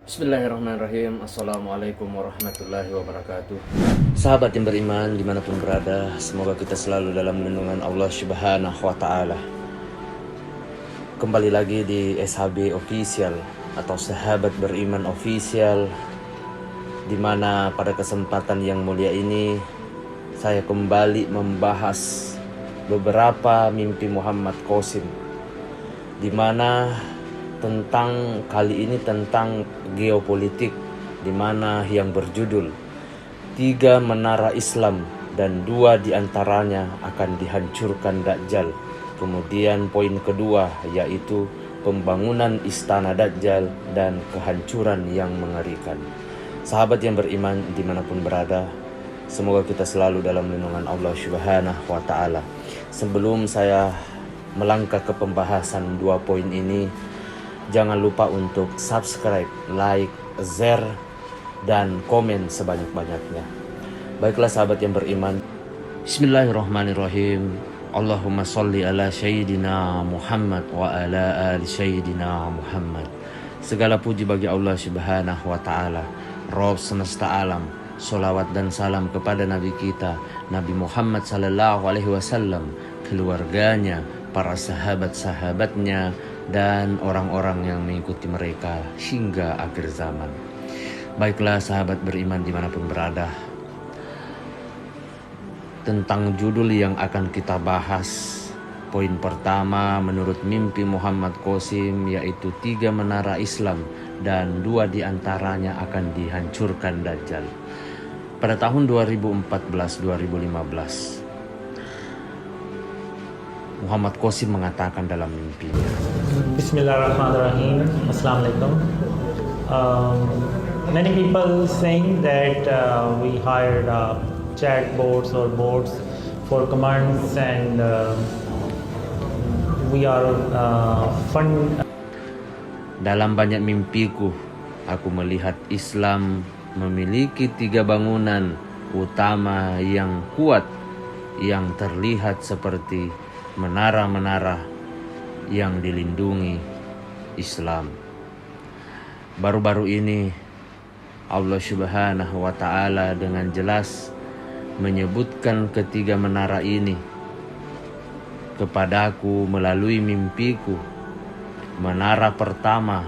Bismillahirrahmanirrahim. Assalamualaikum warahmatullahi wabarakatuh. Sahabat yang beriman dimanapun berada, semoga kita selalu dalam lindungan Allah Subhanahu wa Ta'ala. Kembali lagi di SHB Official atau Sahabat Beriman Official, dimana pada kesempatan yang mulia ini saya kembali membahas beberapa mimpi Muhammad Qasim, dimana kali ini tentang geopolitik, di mana yang berjudul 3 menara Islam dan 2 diantaranya akan dihancurkan Dajjal. Kemudian poin kedua yaitu pembangunan istana Dajjal dan kehancuran yang mengerikan. Sahabat yang beriman dimanapun berada, semoga kita selalu dalam lindungan Allah Subhanahu wa Ta'ala. Sebelum saya melangkah ke pembahasan 2 poin ini, jangan lupa untuk subscribe, like, share, dan komen sebanyak-banyaknya. Baiklah sahabat yang beriman, Bismillahirrahmanirrahim. Allahumma salli ala Sayyidina Muhammad wa ala ali Sayyidina Muhammad. Segala puji bagi Allah Subhanahu wa Ta'ala, Rabb semesta alam. Salawat dan salam kepada Nabi kita, Nabi Muhammad sallallahu alaihi wasallam, keluarganya, para sahabat-sahabatnya, dan orang-orang yang mengikuti mereka hingga akhir zaman. Baiklah sahabat beriman dimanapun berada, tentang judul yang akan kita bahas, poin pertama menurut mimpi Muhammad Qasim yaitu 3 menara Islam dan 2 diantaranya akan dihancurkan Dajjal. Pada tahun 2014-2015 Muhammad Qasim mengatakan dalam mimpinya, Bismillahirrahmanirrahim. Assalamualaikum. Many people saying that we hired chat bots or bots for commands and we are fund. dalam banyak mimpiku aku melihat Islam memiliki 3 bangunan utama yang kuat yang terlihat seperti menara-menara yang dilindungi Islam. Baru-baru ini Allah Subhanahu wa Ta'ala dengan jelas menyebutkan ketiga menara ini kepadaku melalui mimpiku. Menara pertama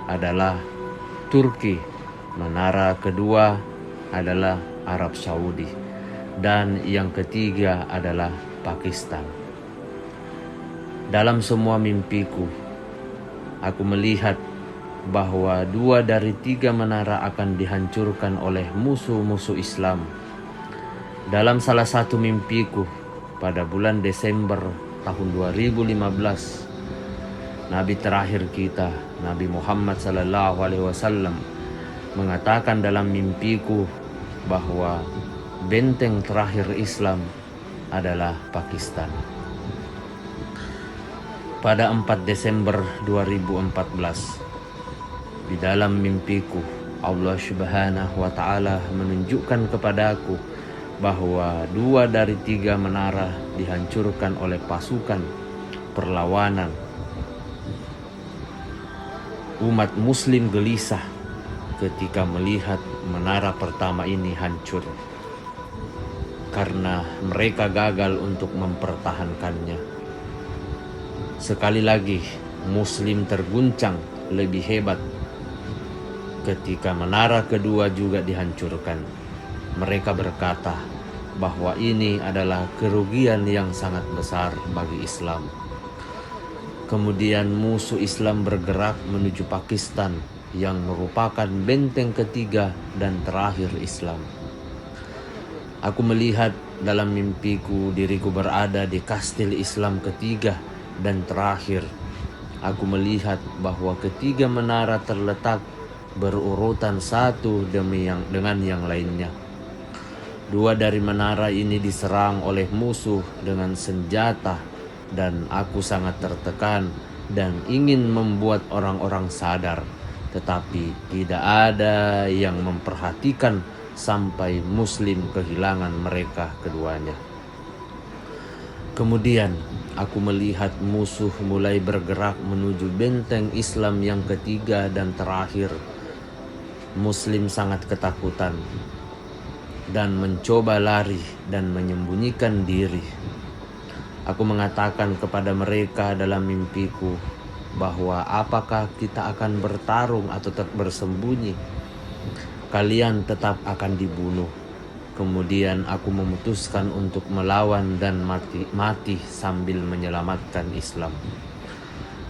adalah Turki, menara kedua adalah Arab Saudi, dan yang ketiga adalah Pakistan. Dalam semua mimpiku, aku melihat bahwa 2 dari 3 menara akan dihancurkan oleh musuh-musuh Islam. Dalam salah satu mimpiku pada bulan Desember tahun 2015, Nabi terakhir kita, Nabi Muhammad sallallahu alaihi wasallam mengatakan dalam mimpiku bahwa benteng terakhir Islam adalah Pakistan. Pada 4 Desember 2014, di dalam mimpiku Allah Subhanahu wa Ta'ala menunjukkan kepadaku bahwa 2 dari 3 menara dihancurkan oleh pasukan perlawanan. Umat muslim gelisah ketika melihat menara pertama ini hancur karena mereka gagal untuk mempertahankannya. Sekali lagi muslim terguncang lebih hebat ketika menara kedua juga dihancurkan. Mereka berkata bahwa ini adalah kerugian yang sangat besar bagi Islam. Kemudian musuh Islam bergerak menuju Pakistan yang merupakan benteng ketiga dan terakhir Islam. Aku melihat dalam mimpiku diriku berada di kastil Islam ketiga dan terakhir. Aku melihat bahwa ketiga menara terletak berurutan satu dengan yang lainnya. 2 dari menara ini diserang oleh musuh dengan senjata dan aku sangat tertekan dan ingin membuat orang-orang sadar, tetapi tidak ada yang memperhatikan sampai muslim kehilangan mereka keduanya. Kemudian aku melihat musuh mulai bergerak menuju benteng Islam yang ketiga dan terakhir. Muslim sangat ketakutan dan mencoba lari dan menyembunyikan diri. Aku mengatakan kepada mereka dalam mimpiku bahwa apakah kita akan bertarung atau tetap bersembunyi? Kalian tetap akan dibunuh. Kemudian aku memutuskan untuk melawan dan mati sambil menyelamatkan Islam.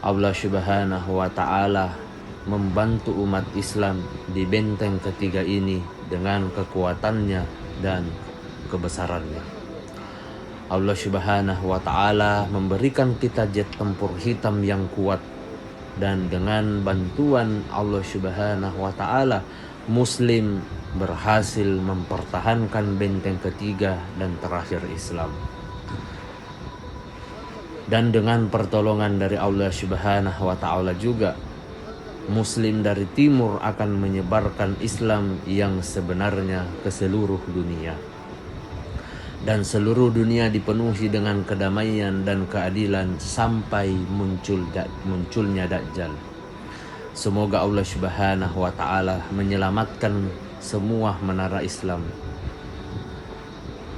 Allah Subhanahu wa Ta'ala membantu umat Islam di benteng ketiga ini dengan kekuatannya dan kebesarannya. Allah Subhanahu wa Ta'ala memberikan kita jet tempur hitam yang kuat, dan dengan bantuan Allah Subhanahu wa Ta'ala Muslim berhasil mempertahankan benteng ketiga dan terakhir Islam. Dan dengan pertolongan dari Allah Subhanahu wa Ta'ala juga, Muslim dari timur akan menyebarkan Islam yang sebenarnya ke seluruh dunia. Dan seluruh dunia dipenuhi dengan kedamaian dan keadilan sampai munculnya Dajjal. Semoga Allah Subhanahu wa Ta'ala menyelamatkan semua menara Islam.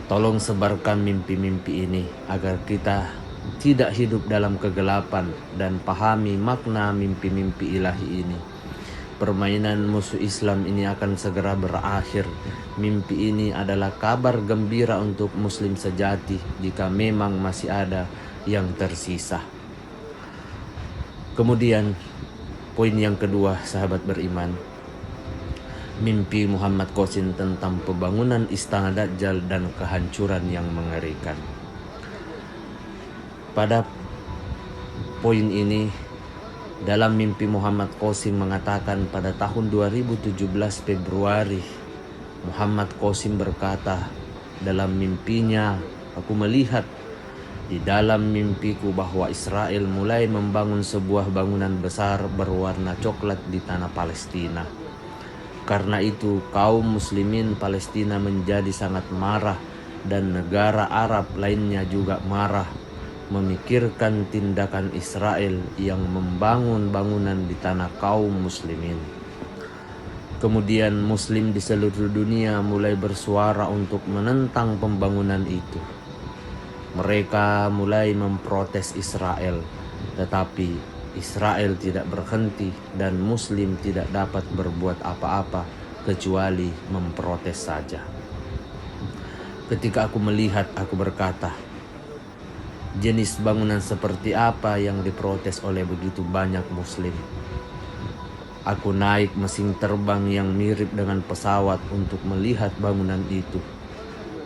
Tolong sebarkan mimpi-mimpi ini agar kita tidak hidup dalam kegelapan dan pahami makna mimpi-mimpi ilahi ini. Permainan musuh Islam ini akan segera berakhir. Mimpi ini adalah kabar gembira untuk Muslim sejati jika memang masih ada yang tersisa. Kemudian poin yang kedua, sahabat beriman, mimpi Muhammad Qasim tentang pembangunan istana Dajjal dan kehancuran yang mengerikan. Pada poin ini, dalam mimpi Muhammad Qasim mengatakan pada tahun 2017 Februari, Muhammad Qasim berkata dalam mimpinya, aku melihat di dalam mimpiku bahwa Israel mulai membangun sebuah bangunan besar berwarna coklat di tanah Palestina. Karena itu kaum muslimin Palestina menjadi sangat marah dan negara Arab lainnya juga marah memikirkan tindakan Israel yang membangun bangunan di tanah kaum muslimin. Kemudian Muslim di seluruh dunia mulai bersuara untuk menentang pembangunan itu. Mereka mulai memprotes Israel, tetapi Israel tidak berhenti dan Muslim tidak dapat berbuat apa-apa kecuali memprotes saja. Ketika aku melihat, aku berkata, jenis bangunan seperti apa yang diprotes oleh begitu banyak Muslim? Aku naik mesin terbang yang mirip dengan pesawat untuk melihat bangunan itu.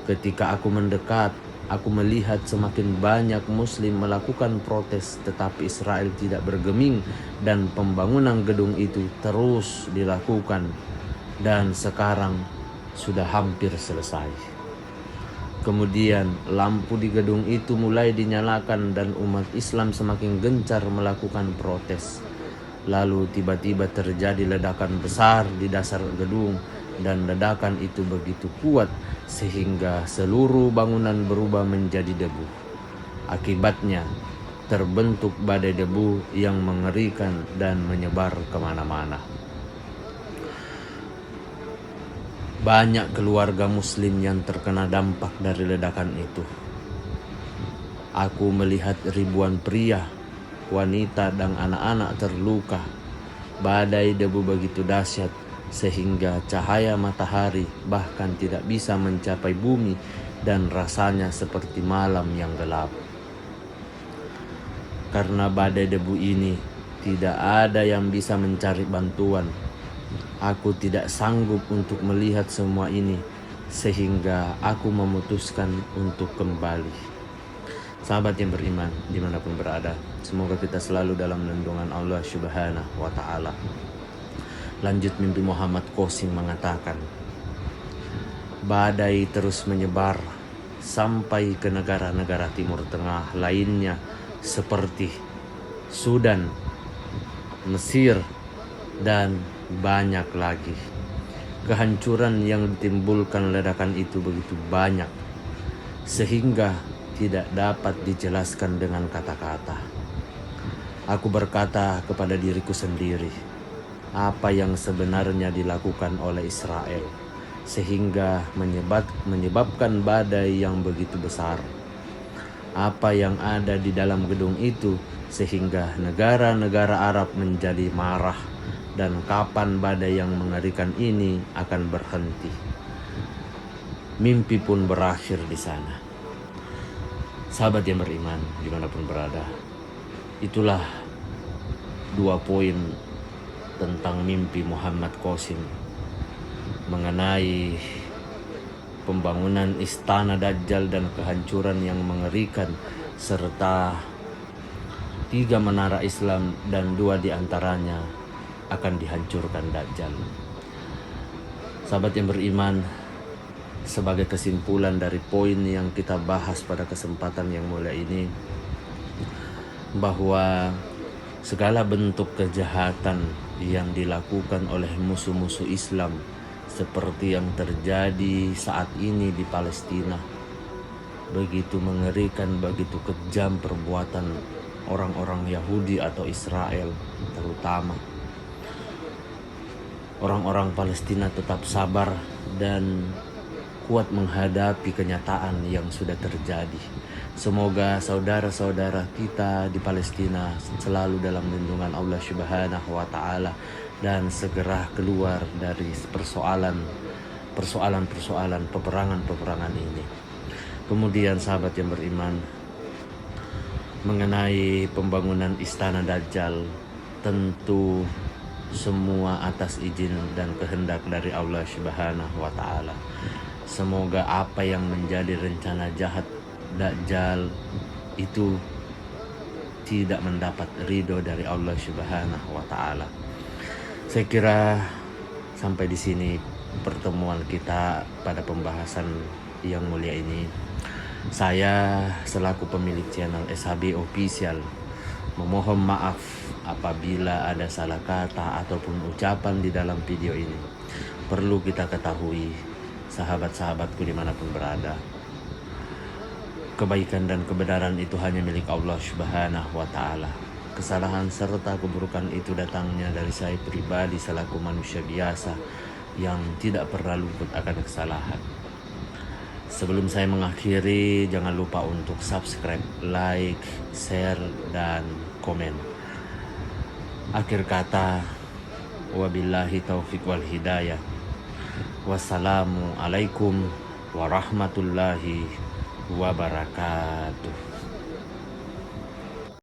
Ketika aku mendekat, aku melihat semakin banyak Muslim melakukan protes, tetapi Israel tidak bergeming dan pembangunan gedung itu terus dilakukan dan sekarang sudah hampir selesai. Kemudian lampu di gedung itu mulai dinyalakan dan umat Islam semakin gencar melakukan protes. Lalu tiba-tiba terjadi ledakan besar di dasar gedung dan ledakan itu begitu kuat sehingga seluruh bangunan berubah menjadi debu. Akibatnya terbentuk badai debu yang mengerikan dan menyebar kemana-mana. Banyak keluarga Muslim yang terkena dampak dari ledakan itu. Aku melihat ribuan pria, wanita dan anak-anak terluka. Badai debu begitu dahsyat sehingga cahaya matahari bahkan tidak bisa mencapai bumi dan rasanya seperti malam yang gelap. Karena badai debu ini tidak ada yang bisa mencari bantuan. Aku tidak sanggup untuk melihat semua ini sehingga aku memutuskan untuk kembali. Sahabat yang beriman dimanapun berada, semoga kita selalu dalam lindungan Allah Subhanahu wa Ta'ala. Lanjut mimpi Muhammad Qasim mengatakan, badai terus menyebar sampai ke negara-negara Timur Tengah lainnya seperti Sudan, Mesir, dan banyak lagi. Kehancuran yang ditimbulkan ledakan itu begitu banyak sehingga tidak dapat dijelaskan dengan kata-kata. Aku berkata kepada diriku sendiri, apa yang sebenarnya dilakukan oleh Israel sehingga menyebabkan badai yang begitu besar. Apa yang ada di dalam gedung itu sehingga negara-negara Arab menjadi marah, dan kapan badai yang mengerikan ini akan berhenti. Mimpi pun berakhir di sana. Sahabat yang beriman dimanapun berada, itulah 2 poin tentang mimpi Muhammad Qasim mengenai pembangunan istana Dajjal dan kehancuran yang mengerikan, serta 3 menara Islam dan 2 diantaranya akan dihancurkan Dajjal. Sahabat yang beriman, sebagai kesimpulan dari poin yang kita bahas pada kesempatan yang mulia ini, bahwa segala bentuk kejahatan yang dilakukan oleh musuh-musuh Islam seperti yang terjadi saat ini di Palestina, begitu mengerikan, begitu kejam perbuatan orang-orang Yahudi atau Israel terutama. Orang-orang Palestina tetap sabar dan kuat menghadapi kenyataan yang sudah terjadi. Semoga saudara-saudara kita di Palestina selalu dalam lindungan Allah Subhanahu wa taala dan segera keluar dari persoalan peperangan ini. Kemudian sahabat yang beriman, mengenai pembangunan istana Dajjal, tentu semua atas izin dan kehendak dari Allah Subhanahu wa taala. Semoga apa yang menjadi rencana jahat Dajjal itu tidak mendapat ridho dari Allah Subhanahu wa taala. Saya kira sampai di sini pertemuan kita pada pembahasan yang mulia ini. Saya selaku pemilik channel SHB Official memohon maaf apabila ada salah kata ataupun ucapan di dalam video ini. Perlu kita ketahui, sahabat-sahabatku dimanapun berada, kebaikan dan kebenaran itu hanya milik Allah Subhanahu wa ta'ala. Kesalahan serta keburukan itu datangnya dari saya pribadi selaku manusia biasa yang tidak pernah luput akan kesalahan. Sebelum saya mengakhiri, jangan lupa untuk subscribe, like, share, dan komen. Akhir kata, wabillahi taufiq wal hidayah. Wassalamualaikum warahmatullahi wabarakatuh.